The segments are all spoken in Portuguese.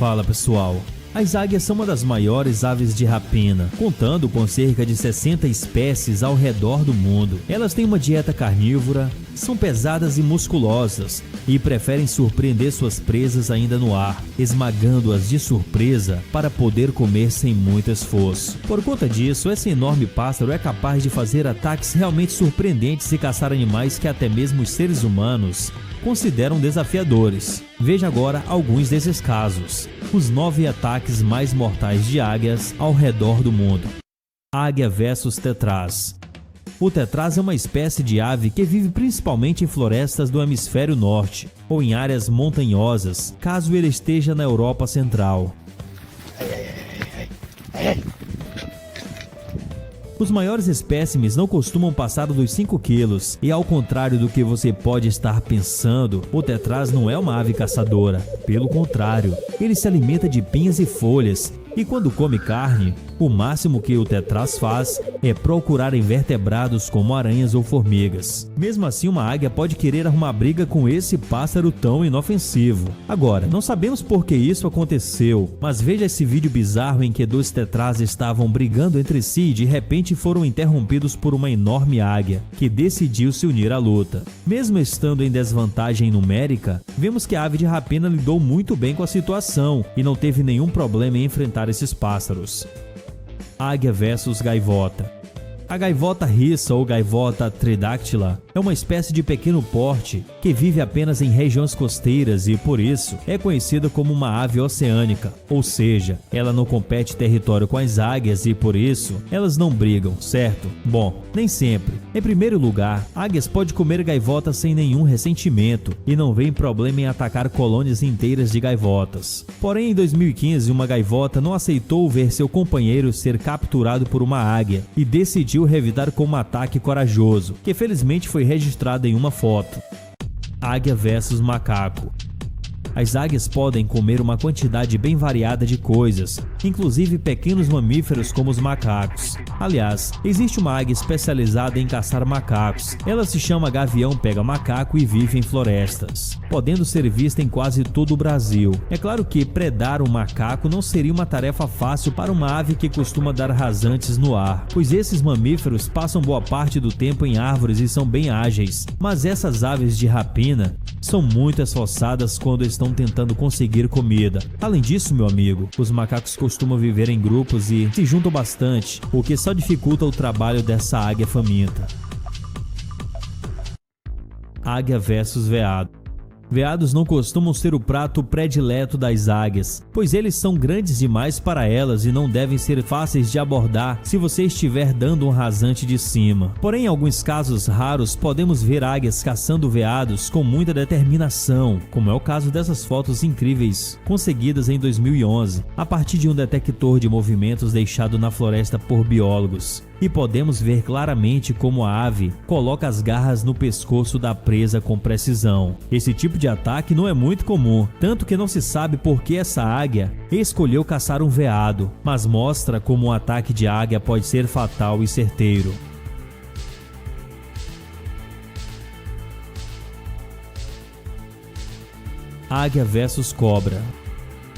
Fala pessoal, as águias são uma das maiores aves de rapina, contando com cerca de 60 espécies ao redor do mundo. Elas têm uma dieta carnívora, são pesadas e musculosas e preferem surpreender suas presas ainda no ar, esmagando-as de surpresa para poder comer sem muito esforço. Por conta disso, esse enorme pássaro é capaz de fazer ataques realmente surpreendentes e caçar animais que até mesmo os seres humanos consideram desafiadores. Veja agora alguns desses casos. Os 9 ataques mais mortais de águias ao redor do mundo. Águia versus tetraz. O tetraz é uma espécie de ave que vive principalmente em florestas do hemisfério norte ou em áreas montanhosas, caso ele esteja na Europa Central. Os maiores espécimes não costumam passar dos 5 quilos e, ao contrário do que você pode estar pensando, o tetraz não é uma ave caçadora. Pelo contrário, ele se alimenta de pinhas e folhas e, quando come carne, o máximo que o tetraz faz é procurar invertebrados como aranhas ou formigas. Mesmo assim, uma águia pode querer arrumar briga com esse pássaro tão inofensivo. Agora, não sabemos por que isso aconteceu, mas veja esse vídeo bizarro em que 2 tetraz estavam brigando entre si e de repente foram interrompidos por uma enorme águia, que decidiu se unir à luta. Mesmo estando em desvantagem numérica, vemos que a ave de rapina lidou muito bem com a situação e não teve nenhum problema em enfrentar esses pássaros. Águia versus gaivota. A gaivota rissa ou gaivota tridáctila é uma espécie de pequeno porte que vive apenas em regiões costeiras e, por isso, é conhecida como uma ave oceânica, ou seja, ela não compete território com as águias e, por isso, elas não brigam, certo? Bom, nem sempre. Em primeiro lugar, águias podem comer gaivotas sem nenhum ressentimento e não vem problema em atacar colônias inteiras de gaivotas. Porém, em 2015, uma gaivota não aceitou ver seu companheiro ser capturado por uma águia e decidiu revidar com um ataque corajoso, que felizmente foi registrado em uma foto. Águia versus macaco. As águias podem comer uma quantidade bem variada de coisas, inclusive pequenos mamíferos como os macacos. Aliás, existe uma águia especializada em caçar macacos. Ela se chama gavião pega-macaco e vive em florestas, podendo ser vista em quase todo o Brasil. É claro que predar um macaco não seria uma tarefa fácil para uma ave que costuma dar rasantes no ar, pois esses mamíferos passam boa parte do tempo em árvores e são bem ágeis. Mas essas aves de rapina são muito esforçadas quando estão tentando conseguir comida. Além disso, meu amigo, os macacos costumam viver em grupos e se juntam bastante, o que só dificulta o trabalho dessa águia faminta. Águia versus veado. Veados não costumam ser o prato predileto das águias, pois eles são grandes demais para elas e não devem ser fáceis de abordar se você estiver dando um rasante de cima. Porém, em alguns casos raros, podemos ver águias caçando veados com muita determinação, como é o caso dessas fotos incríveis conseguidas em 2011, a partir de um detector de movimentos deixado na floresta por biólogos. E podemos ver claramente como a ave coloca as garras no pescoço da presa com precisão. Esse tipo de ataque não é muito comum, tanto que não se sabe por que essa águia escolheu caçar um veado, mas mostra como um ataque de águia pode ser fatal e certeiro. Águia versus cobra.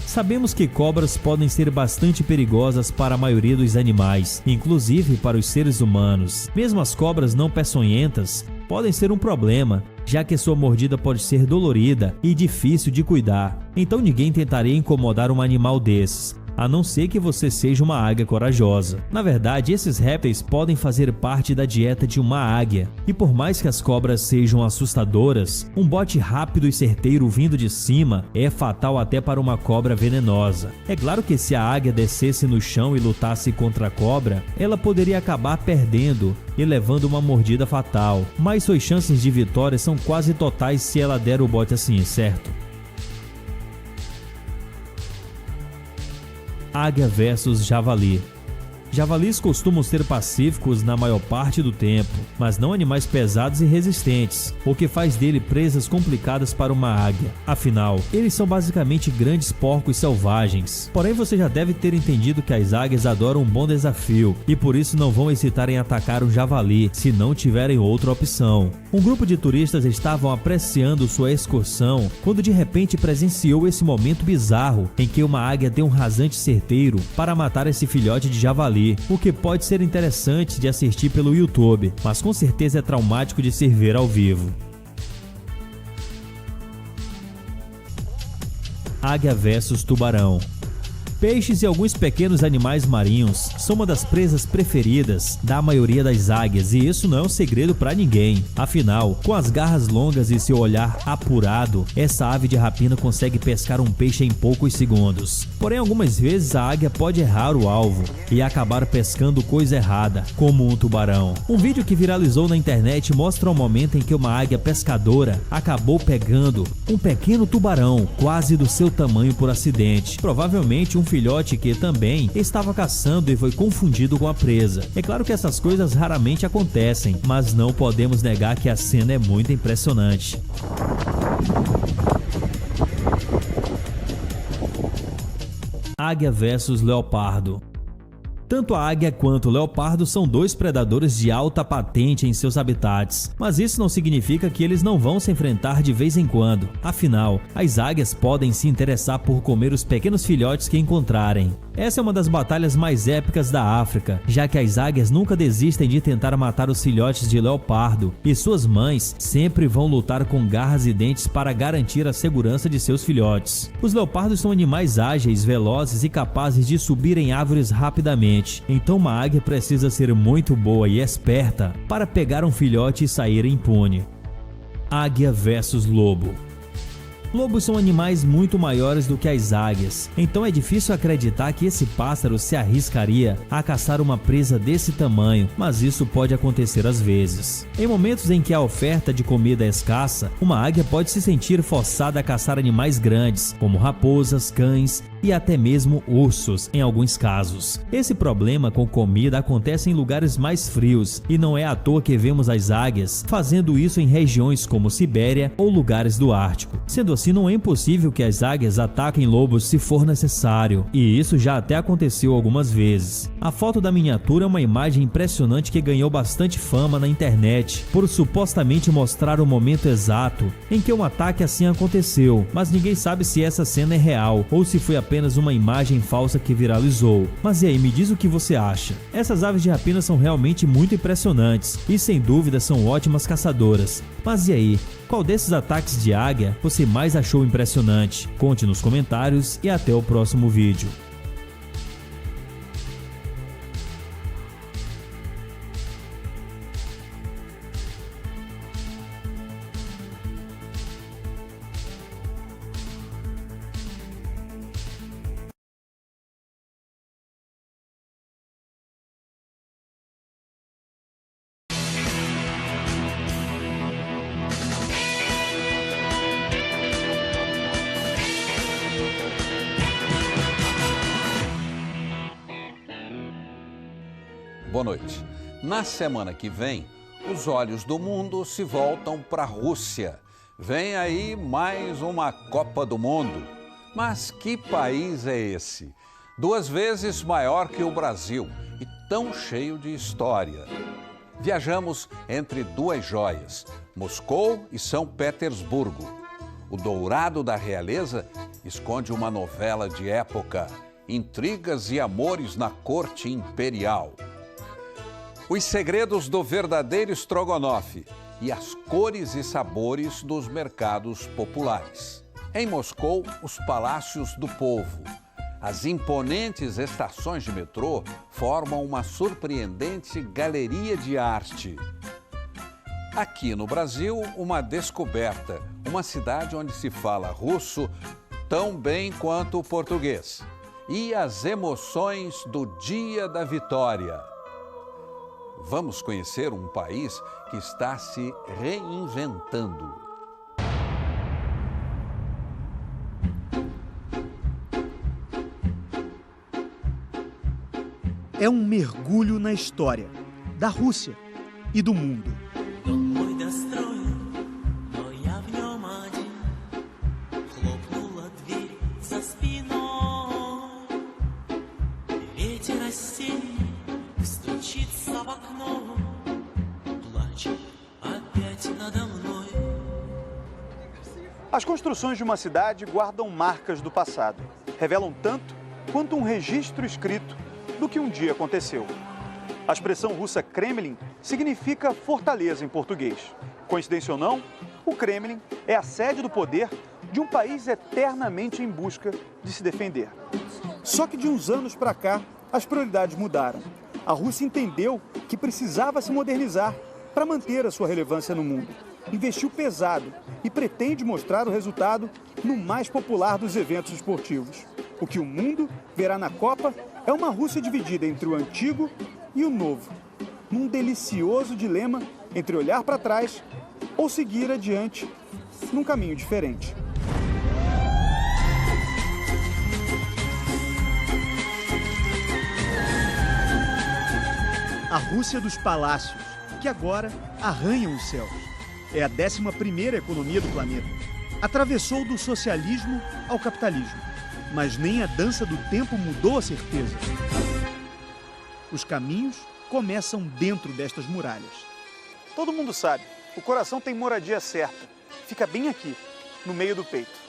Sabemos que cobras podem ser bastante perigosas para a maioria dos animais, inclusive para os seres humanos. Mesmo as cobras não peçonhentas podem ser um problema, já que sua mordida pode ser dolorida e difícil de cuidar. Então ninguém tentaria incomodar um animal desses, a não ser que você seja uma águia corajosa. Na verdade, esses répteis podem fazer parte da dieta de uma águia, e por mais que as cobras sejam assustadoras, um bote rápido e certeiro vindo de cima é fatal até para uma cobra venenosa. É claro que se a águia descesse no chão e lutasse contra a cobra, ela poderia acabar perdendo e levando uma mordida fatal, mas suas chances de vitória são quase totais se ela der o bote assim, certo? Águia versus javali. Javalis costumam ser pacíficos na maior parte do tempo, mas não animais pesados e resistentes, o que faz dele presas complicadas para uma águia. Afinal, eles são basicamente grandes porcos selvagens. Porém, você já deve ter entendido que as águias adoram um bom desafio e por isso não vão hesitar em atacar um javali se não tiverem outra opção. Um grupo de turistas estavam apreciando sua excursão quando de repente presenciou esse momento bizarro em que uma águia deu um rasante certeiro para matar esse filhote de javali, o que pode ser interessante de assistir pelo YouTube, mas com certeza é traumático de se ver ao vivo. Águia versus tubarão. Peixes e alguns pequenos animais marinhos são uma das presas preferidas da maioria das águias e isso não é um segredo para ninguém. Afinal, com as garras longas e seu olhar apurado, essa ave de rapina consegue pescar um peixe em poucos segundos. Porém, algumas vezes a águia pode errar o alvo e acabar pescando coisa errada, como um tubarão. Um vídeo que viralizou na internet mostra o momento em que uma águia pescadora acabou pegando um pequeno tubarão, quase do seu tamanho por acidente. Provavelmente um filhote que também estava caçando e foi confundido com a presa. É claro que essas coisas raramente acontecem, mas não podemos negar que a cena é muito impressionante. Águia versus leopardo. Tanto a águia quanto o leopardo são dois predadores de alta patente em seus habitats, mas isso não significa que eles não vão se enfrentar de vez em quando. Afinal, as águias podem se interessar por comer os pequenos filhotes que encontrarem. Essa é uma das batalhas mais épicas da África, já que as águias nunca desistem de tentar matar os filhotes de leopardo, e suas mães sempre vão lutar com garras e dentes para garantir a segurança de seus filhotes. Os leopardos são animais ágeis, velozes e capazes de subir em árvores rapidamente, então uma águia precisa ser muito boa e esperta para pegar um filhote e sair impune. Águia versus lobo. Lobos são animais muito maiores do que as águias, então é difícil acreditar que esse pássaro se arriscaria a caçar uma presa desse tamanho, mas isso pode acontecer às vezes. Em momentos em que a oferta de comida é escassa, uma águia pode se sentir forçada a caçar animais grandes, como raposas, cães e até mesmo ursos em alguns casos. Esse problema com comida acontece em lugares mais frios e não é à toa que vemos as águias fazendo isso em regiões como Sibéria ou lugares do Ártico. Sendo assim, não é impossível que as águias ataquem lobos se for necessário, e isso já até aconteceu algumas vezes. A foto da miniatura é uma imagem impressionante que ganhou bastante fama na internet por supostamente mostrar o momento exato em que um ataque assim aconteceu, mas ninguém sabe se essa cena é real ou se foi apenas uma imagem falsa que viralizou. Mas e aí, me diz o que você acha? Essas aves de rapina são realmente muito impressionantes e sem dúvida são ótimas caçadoras. Mas e aí, qual desses ataques de águia você mais achou impressionante? Conte nos comentários e até o próximo vídeo. Boa noite. Na semana que vem, os olhos do mundo se voltam para a Rússia. Vem aí mais uma Copa do Mundo. Mas que país é esse? 2 vezes maior que o Brasil e tão cheio de história. Viajamos entre 2 joias, Moscou e São Petersburgo. O dourado da realeza esconde uma novela de época, intrigas e amores na corte imperial. Os segredos do verdadeiro estrogonofe e as cores e sabores dos mercados populares. Em Moscou, os palácios do povo. As imponentes estações de metrô formam uma surpreendente galeria de arte. Aqui no Brasil, uma descoberta, uma cidade onde se fala russo tão bem quanto o português. E as emoções do Dia da Vitória. Vamos conhecer um país que está se reinventando. é um mergulho na história da Rússia e do mundo. As construções de uma cidade guardam marcas do passado. Revelam tanto quanto um registro escrito do que um dia aconteceu. A expressão russa Kremlin significa fortaleza em português. Coincidência ou não, o Kremlin é a sede do poder de um país eternamente em busca de se defender. Só que de uns anos para cá, as prioridades mudaram. A Rússia entendeu que precisava se modernizar para manter a sua relevância no mundo. Investiu pesado e pretende mostrar o resultado no mais popular dos eventos esportivos. O que o mundo verá na Copa é uma Rússia dividida entre o antigo e o novo, num delicioso dilema entre olhar para trás ou seguir adiante num caminho diferente. A Rússia dos palácios, que agora arranham os céus. É a 11ª economia do planeta. Atravessou do socialismo ao capitalismo, mas nem a dança do tempo mudou a certeza. Os caminhos começam dentro destas muralhas. Todo mundo sabe, o coração tem moradia certa. Fica bem aqui, no meio do peito.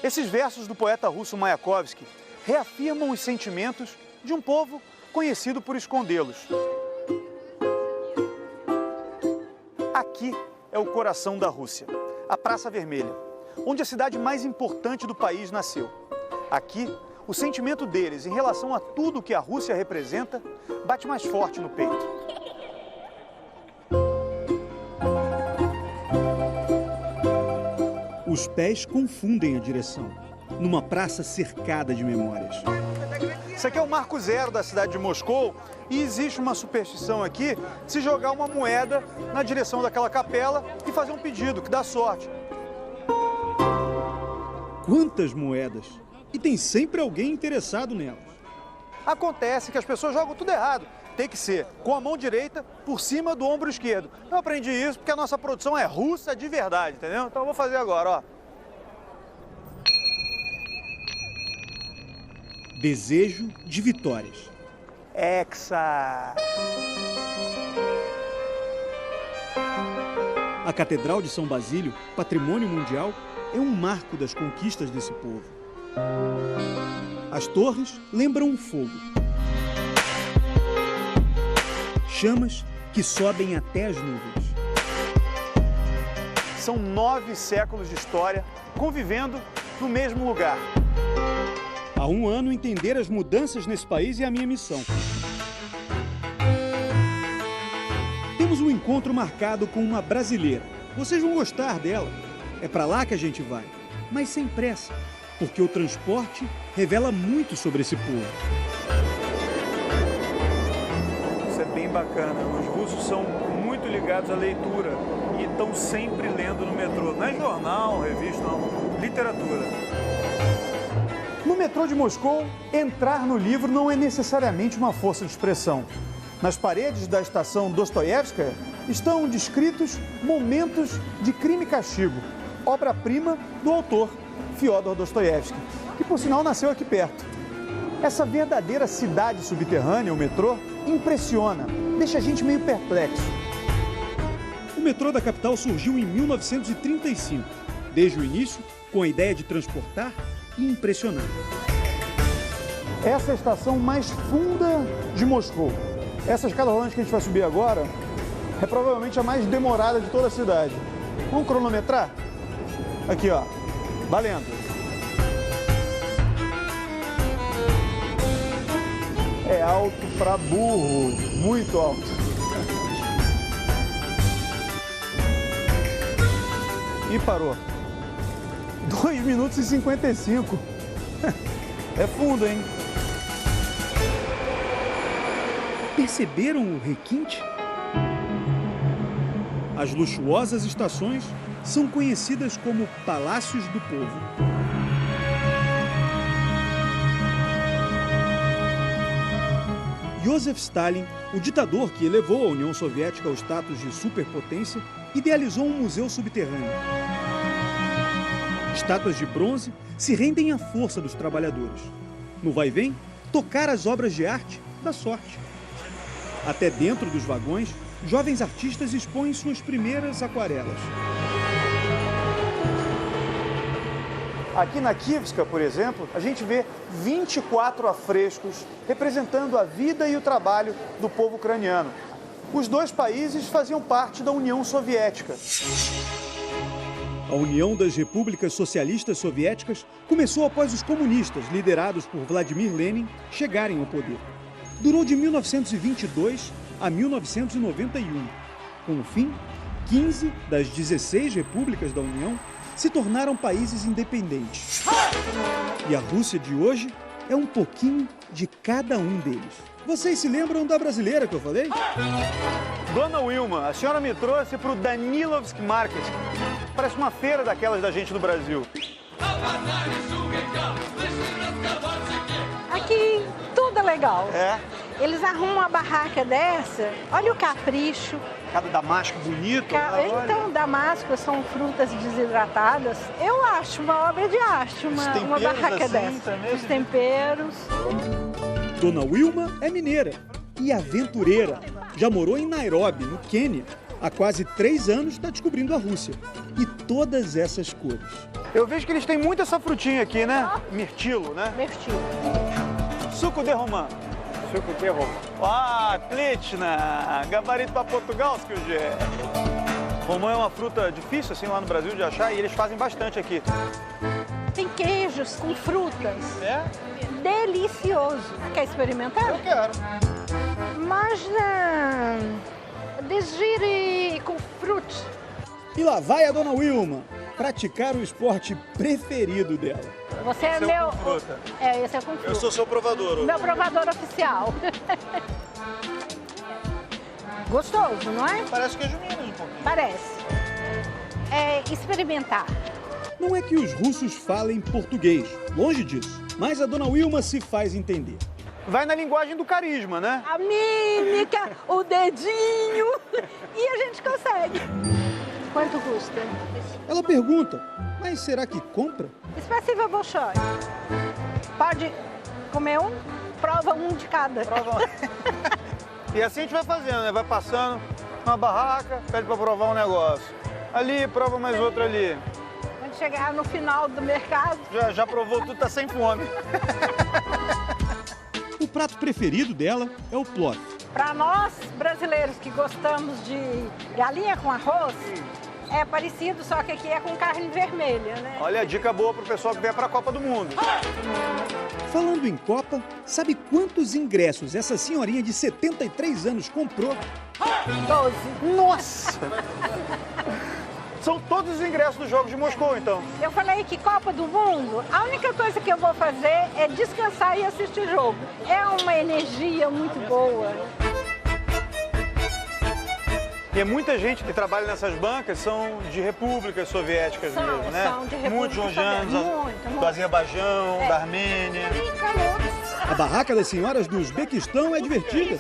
Esses versos do poeta russo Mayakovsky reafirmam os sentimentos de um povo conhecido por escondê-los. Aqui é o coração da Rússia, a Praça Vermelha, onde a cidade mais importante do país nasceu. Aqui, o sentimento deles em relação a tudo que a Rússia representa bate mais forte no peito. Os pés confundem a direção, numa praça cercada de memórias. Isso aqui é o Marco Zero da cidade de Moscou e existe uma superstição aqui de se jogar uma moeda na direção daquela capela e fazer um pedido, que dá sorte. Quantas moedas! E tem sempre alguém interessado nelas. Acontece que as pessoas jogam tudo errado. Tem que ser com a mão direita por cima do ombro esquerdo. Eu aprendi isso porque a nossa produção é russa de verdade, entendeu? Então eu vou fazer agora, ó. Desejo de vitórias. Hexa! A Catedral de São Basílio, patrimônio mundial, é um marco das conquistas desse povo. As torres lembram um fogo. Chamas que sobem até as nuvens. São 9 séculos de história convivendo no mesmo lugar. Há um ano, entender as mudanças nesse país é a minha missão. Temos um encontro marcado com uma brasileira. Vocês vão gostar dela. É para lá que a gente vai, mas sem pressa, porque o transporte revela muito sobre esse povo. Isso é bem bacana. Os russos são muito ligados à leitura e estão sempre lendo no metrô. Não é jornal, revista, não. Literatura. No metrô de Moscou, entrar no livro não é necessariamente uma força de expressão. Nas paredes da estação Dostoiévskaya estão descritos momentos de Crime e Castigo, obra-prima do autor Fyodor Dostoiévski, que por sinal nasceu aqui perto. Essa verdadeira cidade subterrânea, o metrô, impressiona, deixa a gente meio perplexo. O metrô da capital surgiu em 1935, desde o início com a ideia de transportar e impressionar. Essa é a estação mais funda de Moscou. Essa escada rolante que a gente vai subir agora é provavelmente a mais demorada de toda a cidade. Vamos cronometrar? Aqui, ó. Valendo. É alto pra burro. Muito alto. E parou. 2 minutos e 55. É fundo, hein? Perceberam o requinte? As luxuosas estações são conhecidas como Palácios do Povo. E Joseph Stalin, o ditador que elevou a União Soviética ao status de superpotência, idealizou um museu subterrâneo. Estátuas de bronze se rendem à força dos trabalhadores. No vai-vem, tocar as obras de arte dá sorte. Até dentro dos vagões, jovens artistas expõem suas primeiras aquarelas. Aqui na Kivska, por exemplo, a gente vê 24 afrescos representando a vida e o trabalho do povo ucraniano. Os dois países faziam parte da União Soviética. A União das Repúblicas Socialistas Soviéticas começou após os comunistas, liderados por Vladimir Lenin, chegarem ao poder. Durou de 1922 a 1991. Com o fim, 15 das 16 repúblicas da União se tornaram países independentes. E a Rússia de hoje é um pouquinho de cada um deles. Vocês se lembram da brasileira que eu falei? Dona Wilma, a senhora me trouxe para o Danilovsk Market. Parece uma feira daquelas da gente do Brasil. Aqui tudo é legal. É? Eles arrumam uma barraca dessa, olha o capricho. Cada damasco bonito. Então, damasco são frutas desidratadas. Eu acho uma obra de arte, uma barraca assim, dessa. Os temperos. Dona Wilma é mineira e aventureira. Já morou em Nairobi, no Quênia. Há quase 3 anos está descobrindo a Rússia. E todas essas cores. Eu vejo que eles têm muito essa frutinha aqui, né? Mirtilo, né? Mirtilo. Suco de romã. Suco de romã. Ah, Atlitna! Gabarito para Portugal, Skilje. Romã é uma fruta difícil, assim, lá no Brasil de achar, e eles fazem bastante aqui. Tem queijos com frutas. É? Delicioso. Quer experimentar? Eu quero. Mas desgire com frutas. E lá vai a Dona Wilma praticar o esporte preferido dela. Você é meu... com fruta. Esse é com fruta. Eu sou seu provador. Meu provador oficial. Gostoso, não é? Parece queijo Minas um pouquinho. Parece. É experimentar. Não é que os russos falem português, longe disso. Mas a Dona Wilma se faz entender. Vai na linguagem do carisma, né? A mímica, o dedinho, e a gente consegue. Quanto custa? Ela pergunta, mas será que compra? Spasibo большое. Pode comer um, prova um de cada. Prova um. E assim a gente vai fazendo, né? Vai passando uma barraca, pede para provar um negócio. Ali, prova mais outro ali. Quando chegar no final do mercado... Já provou tudo, tá sem fome. O prato preferido dela é o plof. Para nós, brasileiros que gostamos de galinha com arroz, é parecido, só que aqui é com carne vermelha, né? Olha a dica boa pro pessoal que vier para a Copa do Mundo. Falando em Copa, sabe quantos ingressos essa senhorinha de 73 anos comprou? 12. Nossa! São todos os ingressos dos Jogos de Moscou, então. Eu falei que Copa do Mundo, a única coisa que eu vou fazer é descansar e assistir jogo. É uma energia muito boa. E muita gente que trabalha nessas bancas são de repúblicas soviéticas mesmo, né? São de repúblicas muitos georgianos, do Azerbaijão, da Armênia. A barraca das senhoras do Uzbequistão é divertida.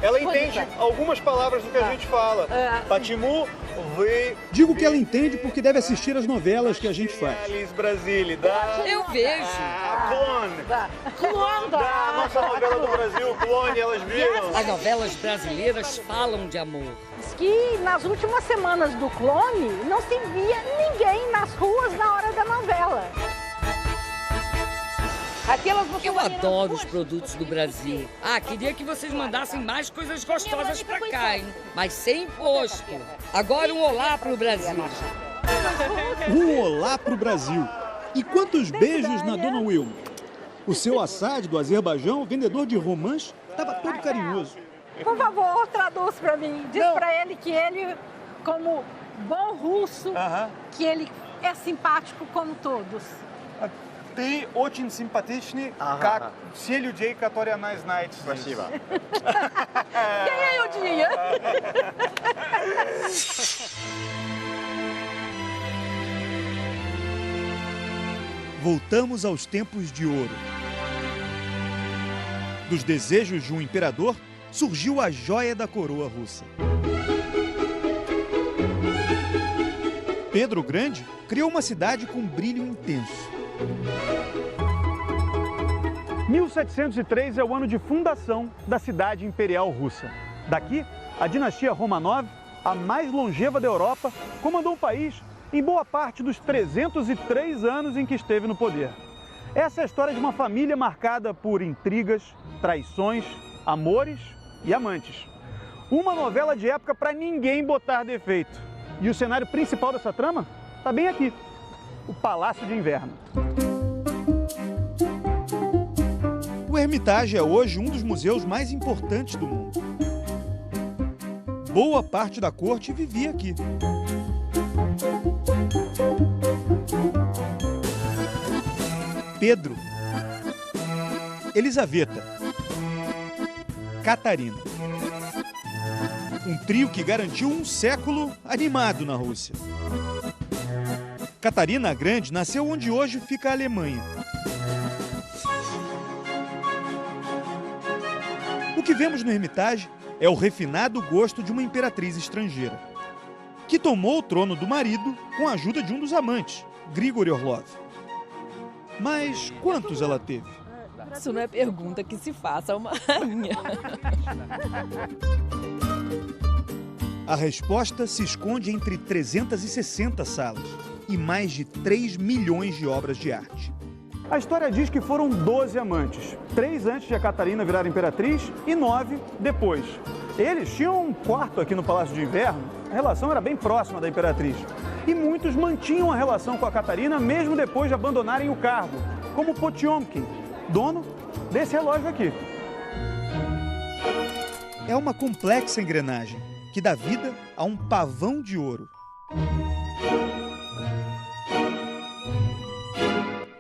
Ela entende algumas palavras do que a gente fala. Patimu, vê... Digo que ela entende porque deve assistir as novelas que a gente faz. Eu vejo. Clone. A nossa novela do Brasil, Clone, elas viram. As novelas brasileiras falam de amor. Diz que nas últimas semanas do Clone não se via ninguém nas ruas na hora da novela. Eu adoro os produtos do Brasil. Queria que vocês mandassem mais coisas gostosas pra cá, hein? Mas sem imposto. Agora um olá pro Brasil. Um olá pro Brasil. E quantos beijos na Dona Wilma? O seu Assad, do Azerbaijão, vendedor de romãs, estava todo carinhoso. Por favor, traduz pra mim. Diz pra ele que ele, como bom russo, que ele é simpático como todos. Ты очень симпатичный, как все людей, которые она знает. Спасибо. Ganhei o dia. Voltamos aos tempos de ouro. Dos desejos de um imperador, surgiu a joia da coroa russa. Pedro o Grande criou uma cidade com brilho intenso. 1703 é o ano de fundação da cidade imperial russa. Daqui, a dinastia Romanov, a mais longeva da Europa, comandou o país em boa parte dos 303 anos em que esteve no poder. Essa é a história de uma família marcada por intrigas, traições, amores e amantes. Uma novela de época para ninguém botar defeito. E o cenário principal dessa trama está bem aqui, o Palácio de Inverno. O Hermitage é hoje um dos museus mais importantes do mundo. Boa parte da corte vivia aqui. Pedro, Elisaveta, Catarina. Um trio que garantiu um século animado na Rússia. Catarina a Grande nasceu onde hoje fica a Alemanha. O que vemos no Hermitage é o refinado gosto de uma imperatriz estrangeira, que tomou o trono do marido com a ajuda de um dos amantes, Grigori Orlov. Mas quantos ela teve? Isso não é pergunta que se faça a uma rainha. A resposta se esconde entre 360 salas e mais de 3 milhões de obras de arte. A história diz que foram 12 amantes, 3 antes de a Catarina virar imperatriz e 9 depois. Eles tinham um quarto aqui no Palácio de Inverno, a relação era bem próxima da imperatriz. E muitos mantinham a relação com a Catarina mesmo depois de abandonarem o cargo, como Potiomkin, dono desse relógio aqui. É uma complexa engrenagem que dá vida a um pavão de ouro.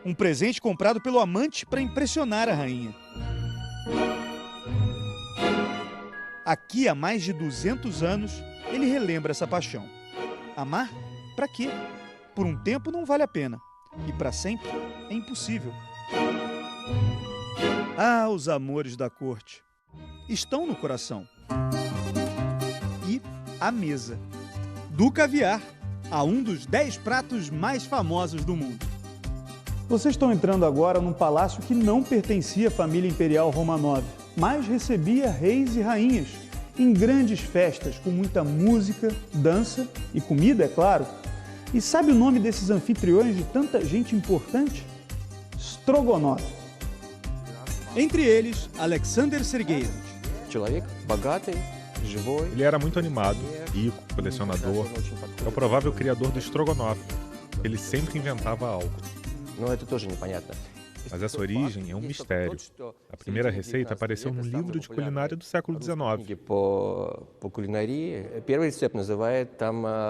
Um presente comprado pelo amante para impressionar a rainha. Aqui, há mais de 200 anos, ele relembra essa paixão. Amar? Pra quê? Por um tempo não vale a pena. E para sempre é impossível. Ah, os amores da corte. Estão no coração. E a mesa. Do caviar a um dos 10 pratos mais famosos do mundo. Vocês estão entrando agora num palácio que não pertencia à família imperial Romanov, mas recebia reis e rainhas em grandes festas, com muita música, dança e comida, é claro. E sabe o nome desses anfitriões de tanta gente importante? Strogonov. Entre eles, Alexander Sergeyevich. Ele era muito animado, rico, colecionador. É o provável criador do Strogonoff. Ele sempre inventava algo. Mas essa origem é um mistério. A primeira receita apareceu num livro de culinária do século XIX.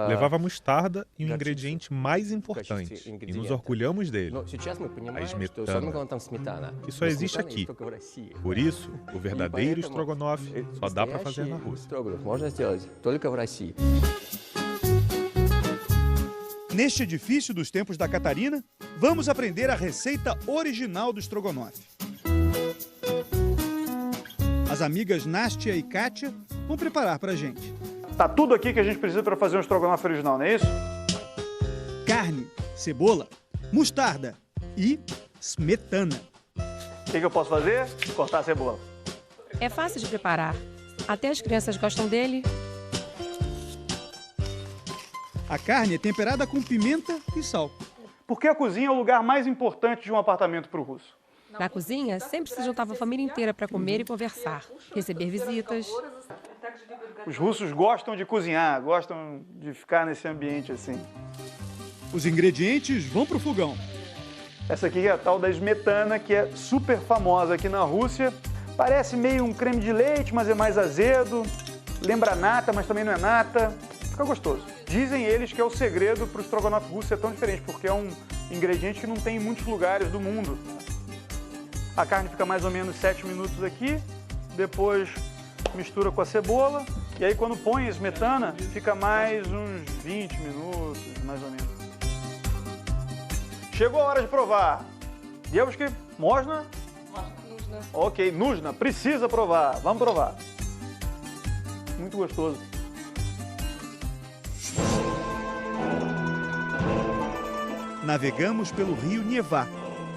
Levava mostarda e o ingrediente mais importante, e nos orgulhamos dele, a esmetana, que só existe aqui. Por isso, o verdadeiro Strogonoff só dá para fazer na Rússia. Neste edifício dos tempos da Catarina, vamos aprender a receita original do Strogonoff. As amigas Nástia e Kátia vão preparar pra gente. Tá tudo aqui que a gente precisa para fazer um Strogonoff original, não é isso? Carne, cebola, mostarda e smetana. O que eu posso fazer? Cortar a cebola. É fácil de preparar. Até as crianças gostam dele. A carne é temperada com pimenta e sal. Porque a cozinha é o lugar mais importante de um apartamento para o russo. Na cozinha, sempre se juntava a família inteira para comer e conversar, receber visitas. Os russos gostam de cozinhar, gostam de ficar nesse ambiente assim. Os ingredientes vão para o fogão. Essa aqui é a tal da smetana, que é super famosa aqui na Rússia. Parece meio um creme de leite, mas é mais azedo. Lembra nata, mas também não é nata. Fica gostoso. Dizem eles que é o segredo para o Strogonoff russo ser tão diferente, porque é um ingrediente que não tem em muitos lugares do mundo. A carne fica mais ou menos 7 minutos aqui, depois mistura com a cebola, e aí quando põe a smetana, fica mais uns 20 minutos, mais ou menos. Chegou a hora de provar. Девушки, можно? Ok, Nuzna, precisa provar. Vamos provar. Muito gostoso. Navegamos pelo rio Neva,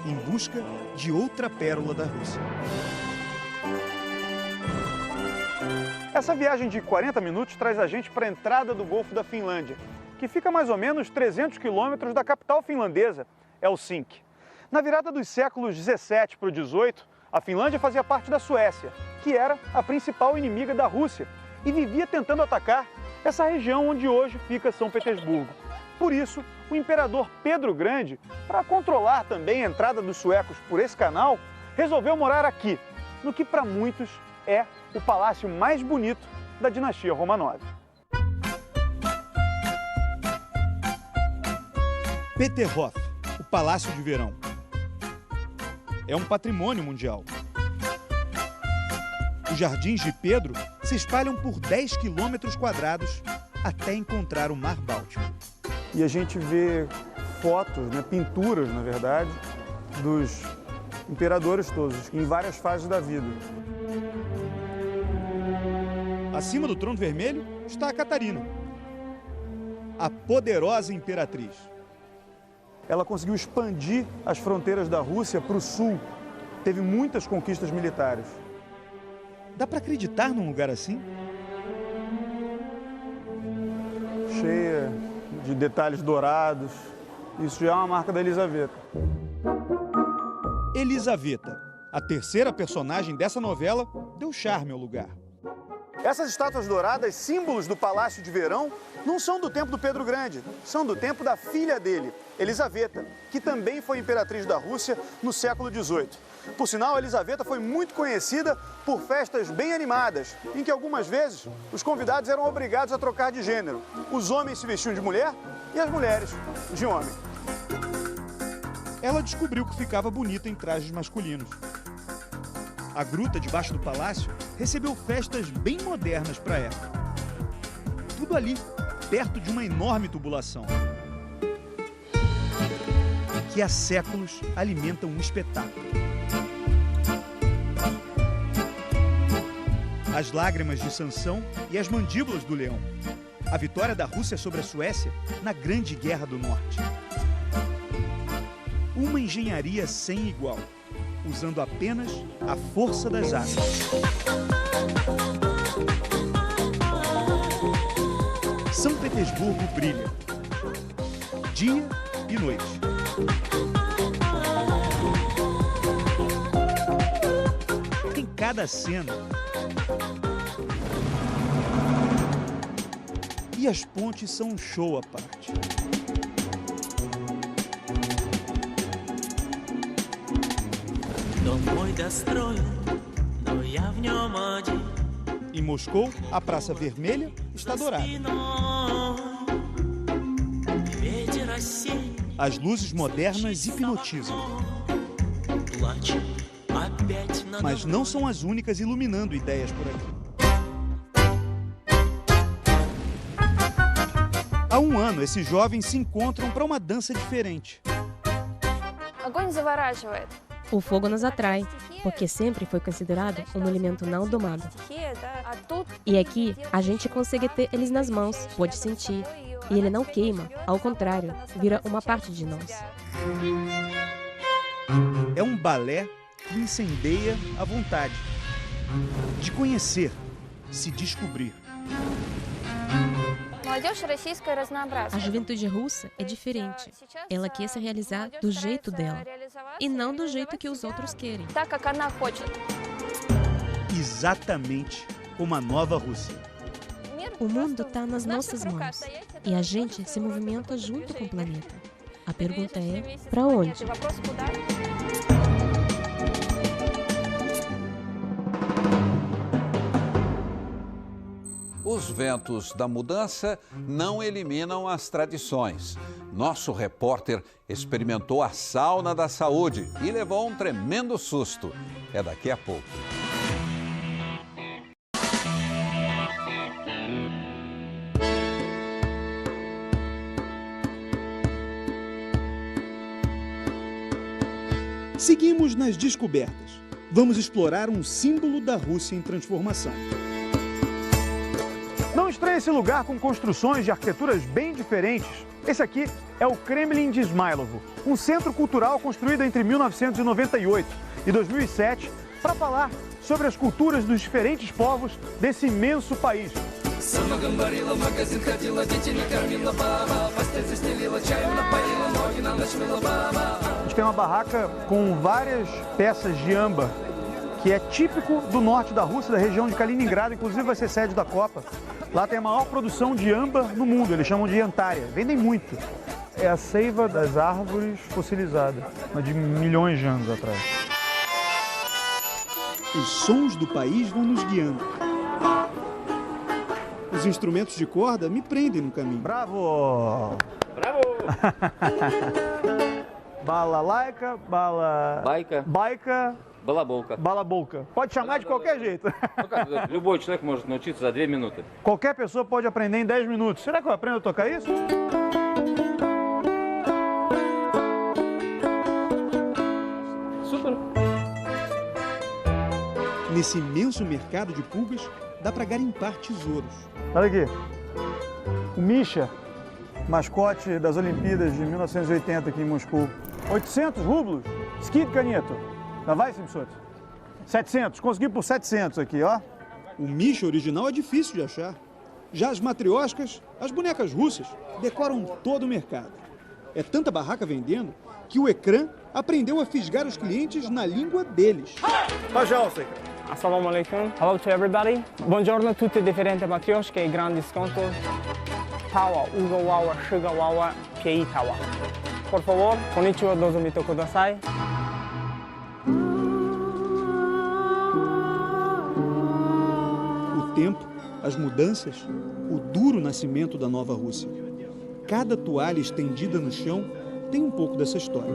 em busca de outra pérola da Rússia. Essa viagem de 40 minutos traz a gente para a entrada do Golfo da Finlândia, que fica a mais ou menos 300 quilômetros da capital finlandesa, Helsinki. Na virada dos séculos 17 para o 18, a Finlândia fazia parte da Suécia, que era a principal inimiga da Rússia, e vivia tentando atacar essa região onde hoje fica São Petersburgo. Por isso, o imperador Pedro Grande, para controlar também a entrada dos suecos por esse canal, resolveu morar aqui, no que para muitos é o palácio mais bonito da dinastia Romanov. Peterhof, o Palácio de Verão. É um patrimônio mundial. Os jardins de Pedro se espalham por 10 quilômetros quadrados até encontrar o Mar Báltico. E a gente vê fotos, pinturas, na verdade, dos imperadores todos, em várias fases da vida. Acima do trono vermelho está a Catarina, a poderosa imperatriz. Ela conseguiu expandir as fronteiras da Rússia para o sul. Teve muitas conquistas militares. Dá para acreditar num lugar assim? Cheia de detalhes dourados. Isso já é uma marca da Elisaveta. Elisaveta, a terceira personagem dessa novela, deu charme ao lugar. Essas estátuas douradas, símbolos do Palácio de Verão, não são do tempo do Pedro Grande, são do tempo da filha dele, Elisaveta, que também foi imperatriz da Rússia no século XVIII. Por sinal, Elisaveta foi muito conhecida por festas bem animadas, em que algumas vezes os convidados eram obrigados a trocar de gênero. Os homens se vestiam de mulher e as mulheres de homem. Ela descobriu que ficava bonita em trajes masculinos. A gruta debaixo do palácio recebeu festas bem modernas para a época. Tudo ali, perto de uma enorme tubulação, que há séculos alimenta um espetáculo. As lágrimas de Sansão e as mandíbulas do leão. A vitória da Rússia sobre a Suécia na Grande Guerra do Norte. Uma engenharia sem igual, usando apenas a força das águas. São Petersburgo brilha, dia e noite. Em cada cena. E as pontes são um show à parte. Em Moscou, a Praça Vermelha está dourada. As luzes modernas hipnotizam. Mas não são as únicas iluminando ideias por aqui. Há um ano, esses jovens se encontram para uma dança diferente. O fogo nos atrai, porque sempre foi considerado um elemento não domado. E aqui, a gente consegue ter eles nas mãos, pode sentir. E ele não queima, ao contrário, vira uma parte de nós. É um balé que incendeia a vontade de conhecer, se descobrir. A juventude russa é diferente. Ela quer se realizar do jeito dela, e não do jeito que os outros querem. Exatamente como a nova Rússia. O mundo está nas nossas mãos, e a gente se movimenta junto com o planeta. A pergunta é, para onde? Os ventos da mudança não eliminam as tradições. Nosso repórter experimentou a sauna da saúde e levou um tremendo susto. É daqui a pouco. Seguimos nas descobertas. vamos explorar um símbolo da Rússia em transformação. Não estranhe esse lugar com construções de arquiteturas bem diferentes. Esse aqui é o Kremlin de Ismailovo, um centro cultural construído entre 1998 e 2007 para falar sobre as culturas dos diferentes povos desse imenso país. A gente tem uma barraca com várias peças de âmbar, que é típico do norte da Rússia, da região de Kaliningrado, inclusive vai ser sede da Copa. Lá tem a maior produção de âmbar no mundo, eles chamam de Antária, vendem muito. É a seiva das árvores fossilizada, mas de milhões de anos atrás. Os sons do país vão nos guiando. Os instrumentos de corda me prendem no caminho. Bravo! Bravo! Balalaika, Baika. Балаболка. Balabolka. Pode chamar de qualquer jeito. Любой человек может научиться за 2 минуты. Qualquer pessoa pode aprender em 10 minutos. Será que eu aprendo a tocar isso? Super. Nesse imenso mercado de pulgas, dá para garimpar tesouros. Olha aqui. O Misha, mascote das Olimpíadas de 1980 aqui em Moscou. 800 rublos. Skid Caneto. Давай, 700. 700, consegui por 700 aqui, ó. O Misha original é difícil de achar. Já as matrioscas, as bonecas russas, decoram todo o mercado. É tanta barraca vendendo que o ecrã aprendeu a fisgar os clientes na língua deles. Pajausa. Assalamu alaikum. Hello to everybody. Buongiorno, tutti differenti matrioshke e grandi sconto. Tawa, uga wawa, shiga wawa, piei tawa. Por favor, konnichiwa, dozumito kudasai. O tempo, as mudanças, o duro nascimento da nova Rússia. Cada toalha estendida no chão tem um pouco dessa história.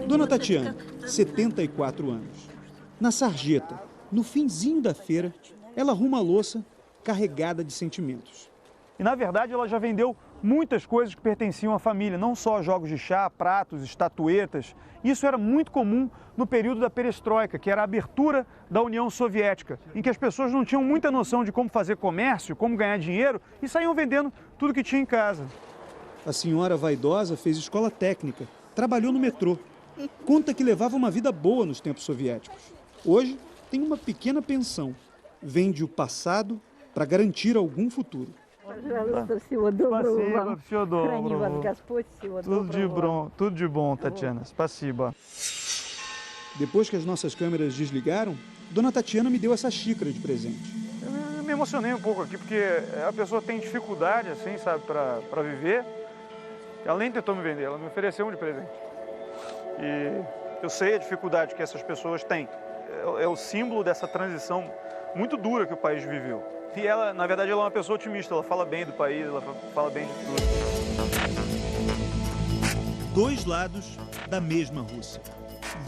Dona Tatiana, 74 anos. Na sarjeta, no finzinho da feira, ela arruma a louça carregada de sentimentos. E, na verdade, ela já vendeu muitas coisas que pertenciam à família, não só jogos de chá, pratos, estatuetas. Isso era muito comum no período da perestroika, que era a abertura da União Soviética, em que as pessoas não tinham muita noção de como fazer comércio, como ganhar dinheiro e saíam vendendo tudo que tinha em casa. A senhora vaidosa fez escola técnica, trabalhou no metrô. Conta que levava uma vida boa nos tempos soviéticos. Hoje tem uma pequena pensão. Vende o passado para garantir algum futuro. Tudo de bom, Tatiana. Спасибо. Depois que as nossas câmeras desligaram, Dona Tatiana me deu essa xícara de presente. Eu me emocionei um pouco aqui, porque a pessoa tem dificuldade, assim, sabe, para viver. Ela nem tentou me vender, ela me ofereceu um de presente. E eu sei a dificuldade que essas pessoas têm. É o símbolo dessa transição muito dura que o país viveu. E ela, na verdade, ela é uma pessoa otimista, ela fala bem do país, ela fala bem de tudo. Dois lados da mesma Rússia.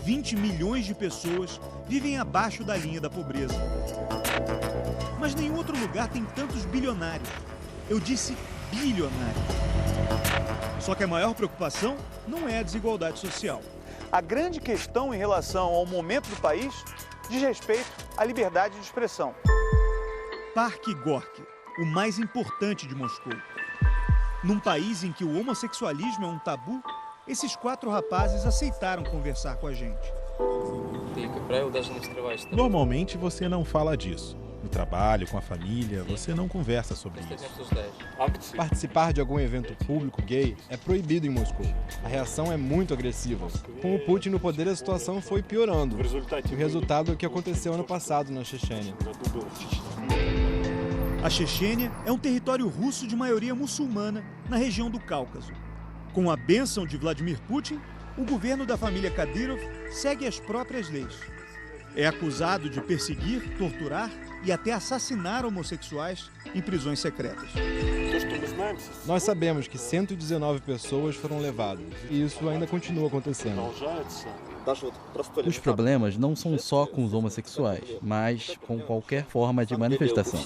20 milhões de pessoas vivem abaixo da linha da pobreza. Mas nenhum outro lugar tem tantos bilionários. Eu disse bilionários. Só que a maior preocupação não é a desigualdade social. A grande questão em relação ao momento do país diz respeito à liberdade de expressão. Parque Gorky, o mais importante de Moscou. Num país em que o homossexualismo é um tabu, esses 4 rapazes aceitaram conversar com a gente. Normalmente você não fala disso. No trabalho, com a família, você não conversa sobre isso. Participar de algum evento público gay é proibido em Moscou. A reação é muito agressiva. Com o Putin no poder, a situação foi piorando. O resultado é o que aconteceu ano passado na Chechênia. A Chechênia é um território russo de maioria muçulmana na região do Cáucaso. Com a bênção de Vladimir Putin, o governo da família Kadyrov segue as próprias leis. É acusado de perseguir, torturar e até assassinar homossexuais em prisões secretas. Nós sabemos que 119 pessoas foram levadas e isso ainda continua acontecendo. Os problemas não são só com os homossexuais, mas com qualquer forma de manifestação.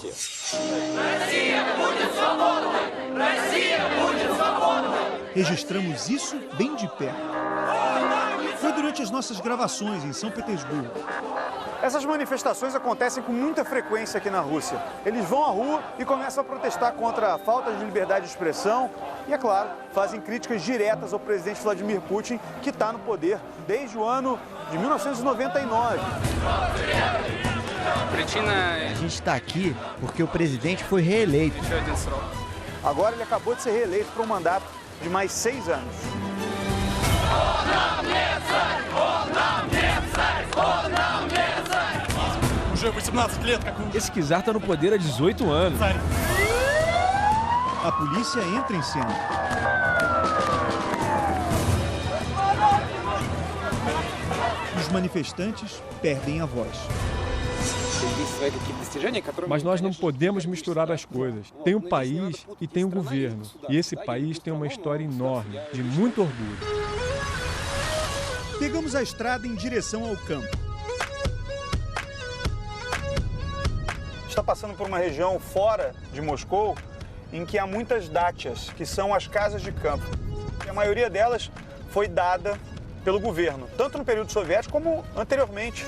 Registramos isso bem de perto. Foi durante durante as nossas gravações em São Petersburgo. Essas manifestações acontecem com muita frequência aqui na Rússia. Eles vão à rua e começam a protestar contra a falta de liberdade de expressão e, é claro, fazem críticas diretas ao presidente Vladimir Putin, que está no poder desde o ano de 1999. A gente está aqui porque o presidente foi reeleito. Agora ele acabou de ser reeleito para um mandato de mais 6 anos. Esse czar está no poder há 18 anos. A polícia entra em cena. Os manifestantes perdem a voz. Mas nós não podemos misturar as coisas. Tem um país e tem um governo. E esse país tem uma história enorme, de muito orgulho. Pegamos a estrada em direção ao campo. Está passando por uma região fora de Moscou, em que há muitas dátias, que são as casas de campo. E a maioria delas foi dada pelo governo, tanto no período soviético como anteriormente.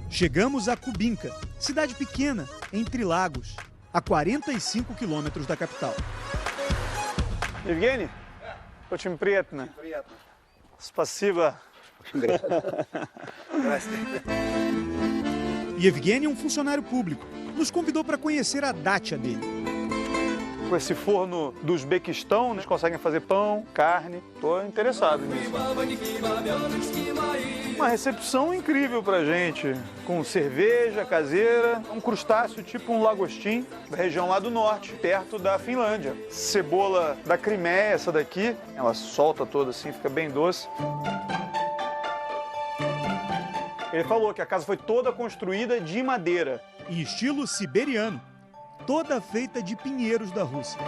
Chegamos a Kubinka, cidade pequena, entre lagos, a 45 quilômetros da capital. Evgeny, очень приятно. Спасибо. E Evgeny é um funcionário público. Nos convidou para conhecer a dátia dele. Com esse forno do Uzbequistão, eles conseguem fazer pão, carne. Estou interessado nisso. Uma recepção incrível pra gente, com cerveja caseira, um crustáceo tipo um lagostim, da região lá do norte, perto da Finlândia. Cebola da Crimeia, essa daqui, ela solta toda assim, fica bem doce. Ele falou que a casa foi toda construída de madeira, em estilo siberiano, toda feita de pinheiros da Rússia.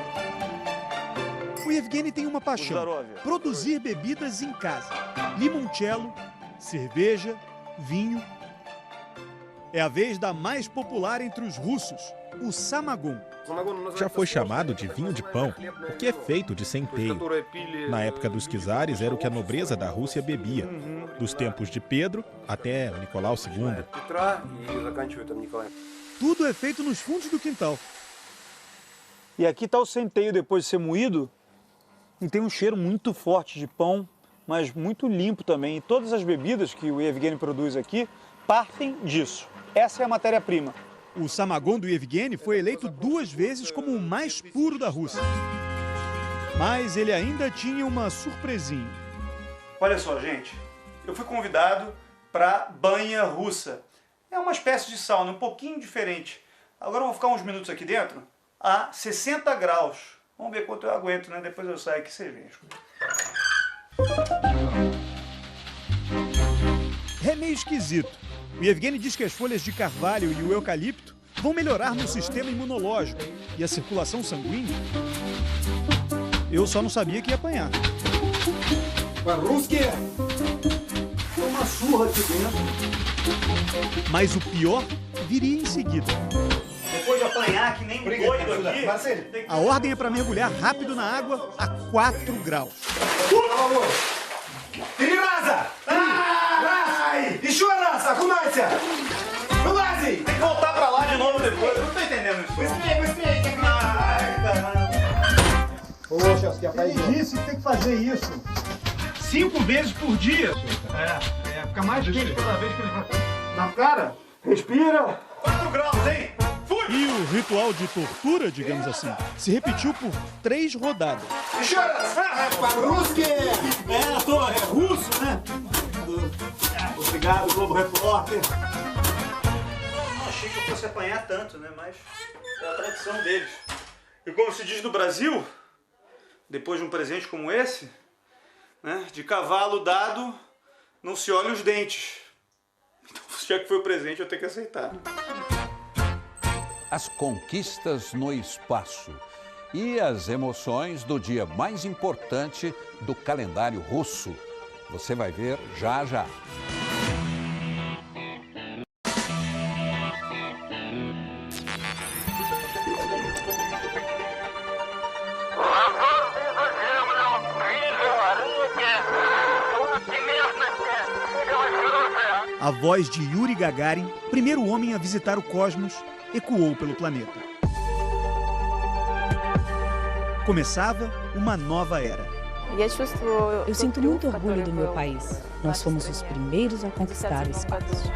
O Evgeny tem uma paixão: produzir bebidas em casa. Limoncello, cerveja, vinho. É a vez da mais popular entre os russos, o samagon. Já foi chamado de vinho de pão, porque é feito de centeio. Na época dos czares era o que a nobreza da Rússia bebia, dos tempos de Pedro até o Nicolau II. Tudo é feito nos fundos do quintal. E aqui está o centeio depois de ser moído, e tem um cheiro muito forte de pão, mas muito limpo também. E todas as bebidas que o Evgeny produz aqui partem disso. Essa é a matéria-prima. O samagon do Evgeny foi eleito 2 vezes como o mais puro da Rússia. Mas ele ainda tinha uma surpresinha. Olha só, gente. Eu fui convidado para banha russa. É uma espécie de sauna, um pouquinho diferente. Agora eu vou ficar uns minutos aqui dentro, a 60 graus. Vamos ver quanto eu aguento, né? Depois eu saio aqui e vocês veem. É meio esquisito. O Evgeny diz que as folhas de carvalho e o eucalipto vão melhorar no sistema imunológico e a circulação sanguínea. Eu só não sabia que ia apanhar. Rússia! Tem uma surra aqui dentro. Mas o pior viria em seguida. Depois de apanhar que nem um doido aqui, a ordem é para mergulhar rápido na água a 4 graus. Tem que voltar pra lá de novo depois. Eu não tô entendendo isso. Quem disse que tem que fazer isso? 5 vezes por dia. Fica mais quente toda vez que ele vai. Na cara, respira. 4 graus, hein? Fui! E o ritual de tortura, digamos assim, se repetiu por 3 rodadas. É russo, né? Obrigado, Globo Repórter. Não achei que eu fosse apanhar tanto, né? Mas é a tradição deles. E como se diz no Brasil, depois de um presente como esse, né? De cavalo dado, não se olha os dentes. Então, já que foi o presente, eu tenho que aceitar. As conquistas no espaço e as emoções do dia mais importante do calendário russo. Você vai ver já já. A voz de Yuri Gagarin, primeiro homem a visitar o cosmos, ecoou pelo planeta. Começava uma nova era. Eu sinto muito orgulho do meu país. Nós fomos os primeiros a conquistar o espaço.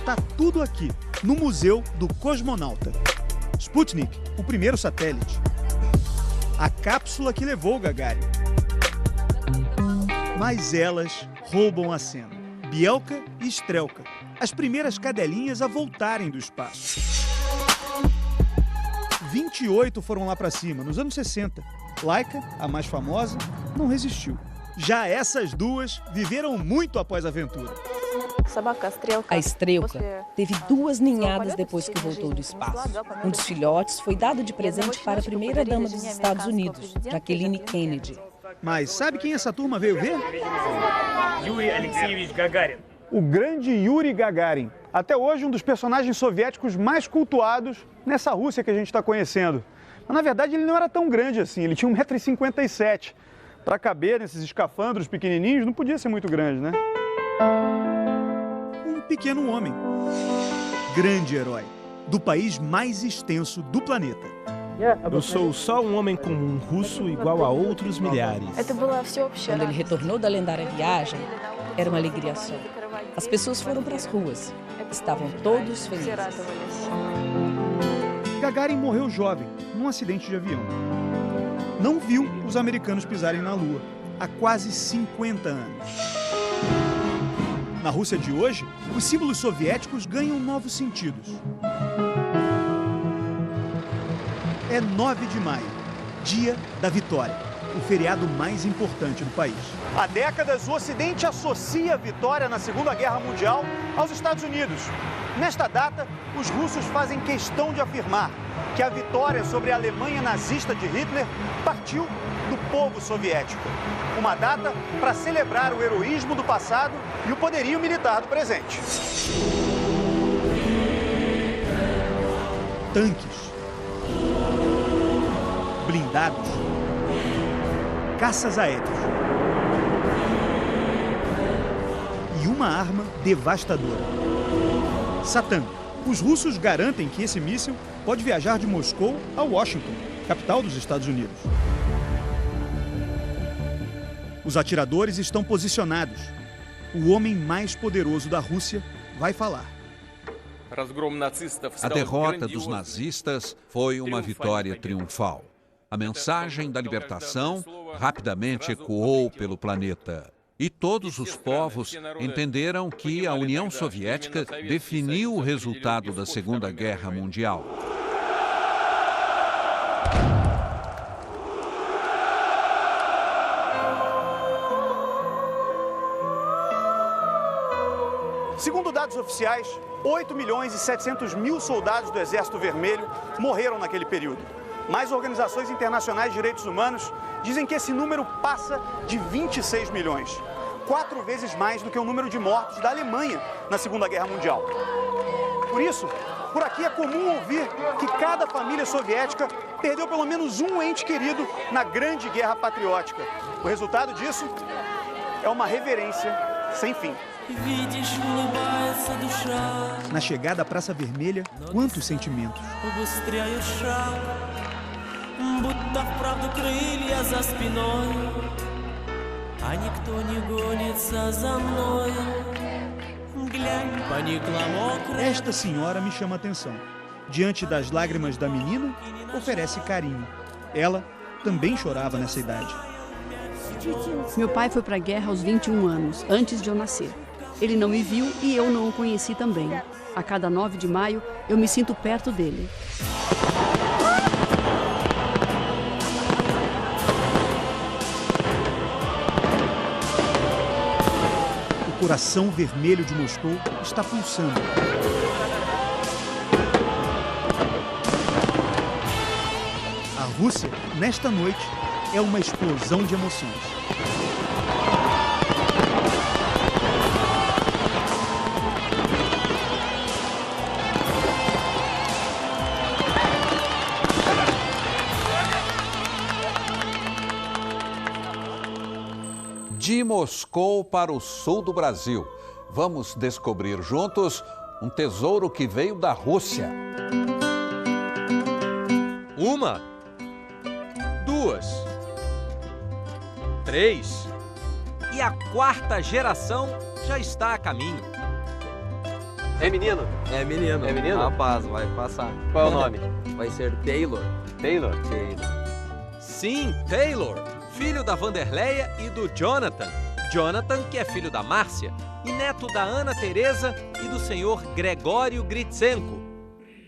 Tá tudo aqui, no Museu do Cosmonauta. Sputnik, o primeiro satélite. A cápsula que levou Gagarin. Mas elas roubam a cena. Bielka e Strelka, as primeiras cadelinhas a voltarem do espaço. 28 foram lá para cima, nos anos 60. Laika, a mais famosa, não resistiu. Já essas duas viveram muito após a aventura. A Strelka teve 2 ninhadas depois que voltou do espaço. Um dos filhotes foi dado de presente para a primeira-dama dos Estados Unidos, Jacqueline Kennedy. Mas sabe quem essa turma veio ver? Yuri Alexeyevich Gagarin. O grande Yuri Gagarin. Até hoje, um dos personagens soviéticos mais cultuados nessa Rússia que a gente está conhecendo. Mas, na verdade, ele não era tão grande assim. Ele tinha 1,57 m. Para caber nesses escafandros pequenininhos, não podia ser muito grande, né? Um pequeno homem. Grande herói. Do país mais extenso do planeta. Eu sou só um homem comum russo igual a outros milhares. Quando ele retornou da lendária viagem, era uma alegria só. As pessoas foram para as ruas. Estavam todos felizes. Gagarin morreu jovem, num acidente de avião. Não viu os americanos pisarem na Lua há quase 50 anos. Na Rússia de hoje, os símbolos soviéticos ganham novos sentidos. É 9 de maio, dia da vitória, o feriado mais importante do país. Há décadas, o Ocidente associa a vitória na Segunda Guerra Mundial aos Estados Unidos. Nesta data, os russos fazem questão de afirmar que a vitória sobre a Alemanha nazista de Hitler partiu do povo soviético. Uma data para celebrar o heroísmo do passado e o poderio militar do presente. Tanques, blindados, caças aéreos e uma arma devastadora. Satã. Os russos garantem que esse míssil pode viajar de Moscou a Washington, capital dos Estados Unidos. Os atiradores estão posicionados. O homem mais poderoso da Rússia vai falar. A derrota dos nazistas foi uma vitória triunfal. A mensagem da libertação rapidamente ecoou pelo planeta. E todos os povos entenderam que a União Soviética definiu o resultado da Segunda Guerra Mundial. Segundo dados oficiais, 8.700.000 soldados do Exército Vermelho morreram naquele período. Mas organizações internacionais de direitos humanos dizem que esse número passa de 26 milhões. 4 vezes mais do que o número de mortos da Alemanha na Segunda Guerra Mundial. Por isso, por aqui é comum ouvir que cada família soviética perdeu pelo menos um ente querido na Grande Guerra Patriótica. O resultado disso é uma reverência sem fim. Na chegada à Praça Vermelha, quantos sentimentos. Esta senhora me chama a atenção. Diante das lágrimas da menina, oferece carinho. Ela também chorava nessa idade. Meu pai foi para a guerra aos 21 anos, antes de eu nascer. Ele não me viu e eu não o conheci também. A cada 9 de maio, eu me sinto perto dele. O coração vermelho de Moscou está pulsando. A Rússia, nesta noite, é uma explosão de emoções. De de Moscou para o sul do Brasil. Vamos descobrir juntos um tesouro que veio da Rússia. 1, 2, 3 e a 4ª geração já está a caminho. É menino? É menino. É menino? Rapaz, vai passar. Qual é o nome? Vai ser Taylor. Taylor? Sim, Taylor, filho da Vanderleia e do Jonathan. Jonathan, que é filho da Márcia, e neto da Ana Teresa e do senhor Gregório Gritsenko.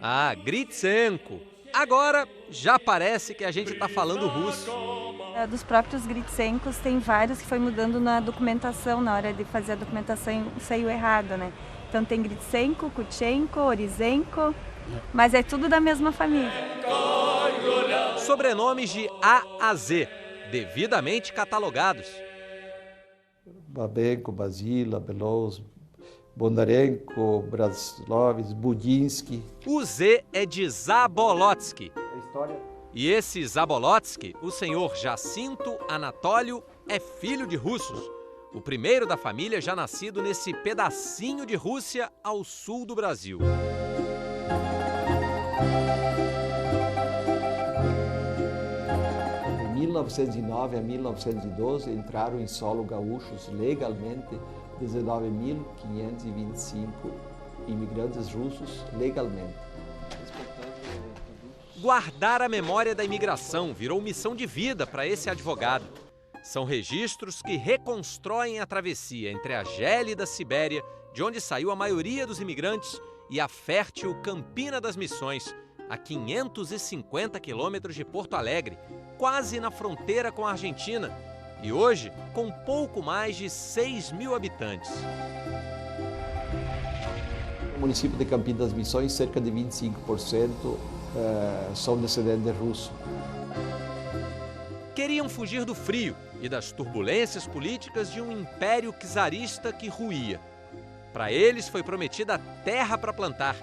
Ah, Gritsenko. Agora já parece que a gente está falando russo. Dos próprios Gritsenkos tem vários que foi mudando na documentação, na hora de fazer a documentação saiu errado, né? Então tem Gritsenko, Kutchenko, Orizenko, mas é tudo da mesma família. Sobrenomes de A a Z, devidamente catalogados. Babenko, Basila, Belos, Bondarenko, Braslovs, Budinsky. O Z é de Zabolotsky. E esse Zabolotsky, o senhor Jacinto Anatólio, é filho de russos. O primeiro da família já nascido nesse pedacinho de Rússia ao sul do Brasil. De 1909 a 1912 entraram em solo gaúchos legalmente 19.525 imigrantes russos legalmente. Guardar a memória da imigração virou missão de vida para esse advogado. São registros que reconstroem a travessia entre a gélida Sibéria, de onde saiu a maioria dos imigrantes, e a fértil Campina das Missões, a 550 quilômetros de Porto Alegre, quase na fronteira com a Argentina, e hoje com pouco mais de 6.000 habitantes. No município de Campina das Missões, cerca de 25% são descendentes russos. Queriam fugir do frio e das turbulências políticas de um império czarista que ruía. Para eles foi prometida terra para plantar,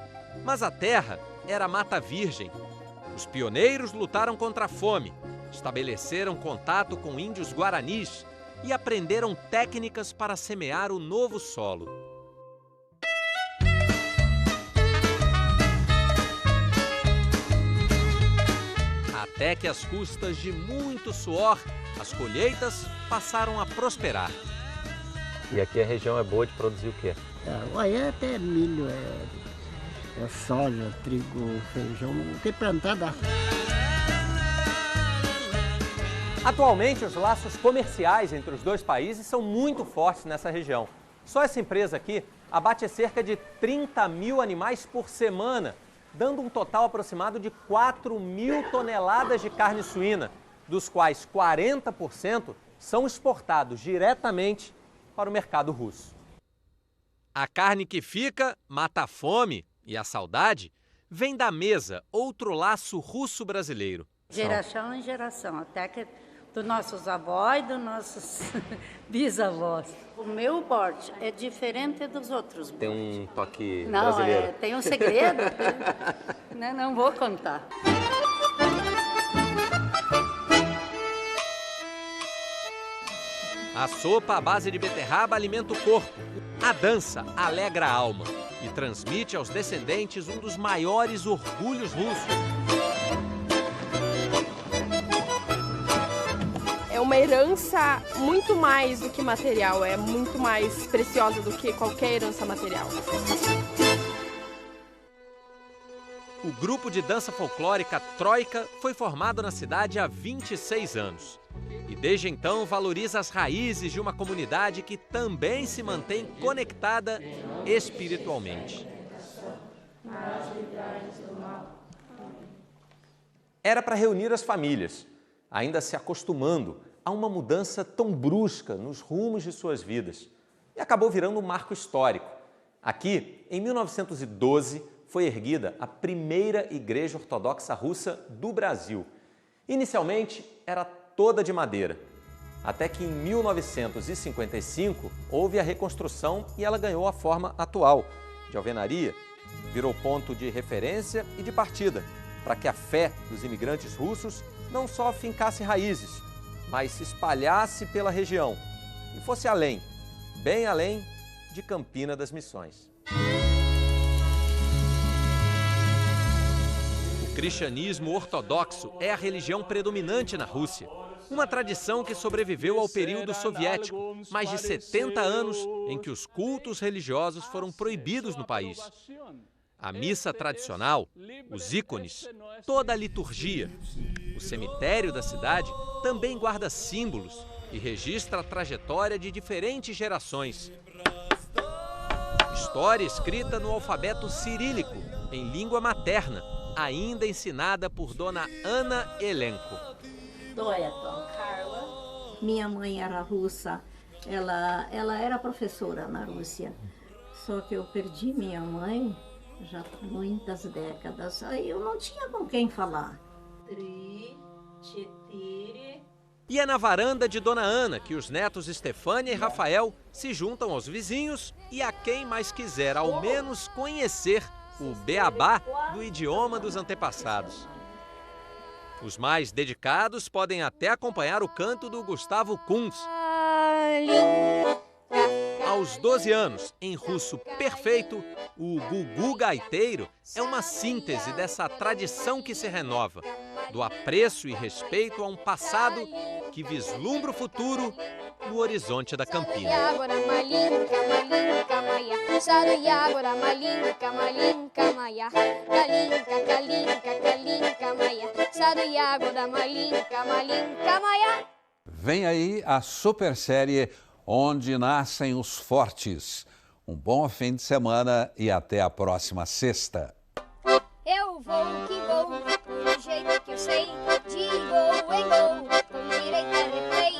mas a terra era mata virgem. Os pioneiros lutaram contra a fome, estabeleceram contato com índios guaranis e aprenderam técnicas para semear o novo solo. Até que, às custas de muito suor, as colheitas passaram a prosperar. E aqui a região é boa de produzir o quê? Olha, até milho, soja, trigo, feijão, não tem plantada. Atualmente, os laços comerciais entre os dois países são muito fortes nessa região. Só essa empresa aqui abate cerca de 30.000 animais por semana, dando um total aproximado de 4.000 toneladas de carne suína, dos quais 40% são exportados diretamente para o mercado russo. A carne que fica mata a fome e a saudade vem da mesa, outro laço russo-brasileiro. Geração em geração, até que dos nossos avós e dos nossos bisavós. O meu borte é diferente dos outros. Tem um toque não, brasileiro. Tem um segredo. não vou contar. A sopa à base de beterraba alimenta o corpo. A dança alegra a alma e transmite aos descendentes um dos maiores orgulhos russos. É uma herança muito mais do que material, é muito mais preciosa do que qualquer herança material. O grupo de dança folclórica Troika foi formado na cidade há 26 anos. E desde então valoriza as raízes de uma comunidade que também se mantém conectada espiritualmente. Era para reunir as famílias, ainda se acostumando a uma mudança tão brusca nos rumos de suas vidas. E acabou virando um marco histórico. Aqui, em 1912, foi erguida a primeira igreja ortodoxa russa do Brasil. Inicialmente, era toda de madeira. Até que em 1955 houve a reconstrução e ela ganhou a forma atual, de alvenaria. Virou ponto de referência e de partida, para que a fé dos imigrantes russos não só fincasse raízes, mas se espalhasse pela região. e fosse além, bem além de Campina das Missões. O cristianismo ortodoxo é a religião predominante na Rússia. Uma tradição que sobreviveu ao período soviético, mais de 70 anos em que os cultos religiosos foram proibidos no país. A missa tradicional, os ícones, toda a liturgia. O cemitério da cidade também guarda símbolos e registra a trajetória de diferentes gerações. História escrita no alfabeto cirílico, em língua materna, ainda ensinada por Dona Ana Elenko. Minha mãe era russa, ela era professora na Rússia. Só que eu perdi minha mãe já há muitas décadas. Aí eu não tinha com quem falar. E é na varanda de Dona Ana que os netos Estefânia e Rafael se juntam aos vizinhos e a quem mais quiser ao menos conhecer o beabá do idioma dos antepassados. Os mais dedicados podem até acompanhar o canto do Gustavo Kunz. Aos 12 anos, em russo perfeito, o Gugu Gaiteiro é uma síntese dessa tradição que se renova, do apreço e respeito a um passado que vislumbra o futuro no horizonte da Campina. Vem aí a super série Onde Nascem os Fortes. Um bom fim de semana e até a próxima sexta. Eu vou que vou, do jeito que eu sei, de gol em gol, com direito a replay.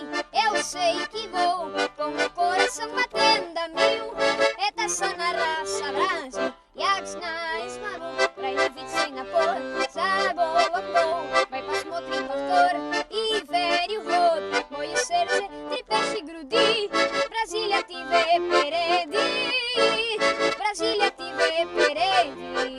Eu sei que vou, com o coração batendo a mil. Это сама раша Brasil, jak знаешь могу, проявить напор, забыл окно, vai посмотрим повтор и верю вот, мое сердце трепещет в груди, Brasília тебе впереди, Brasília тебе впереди.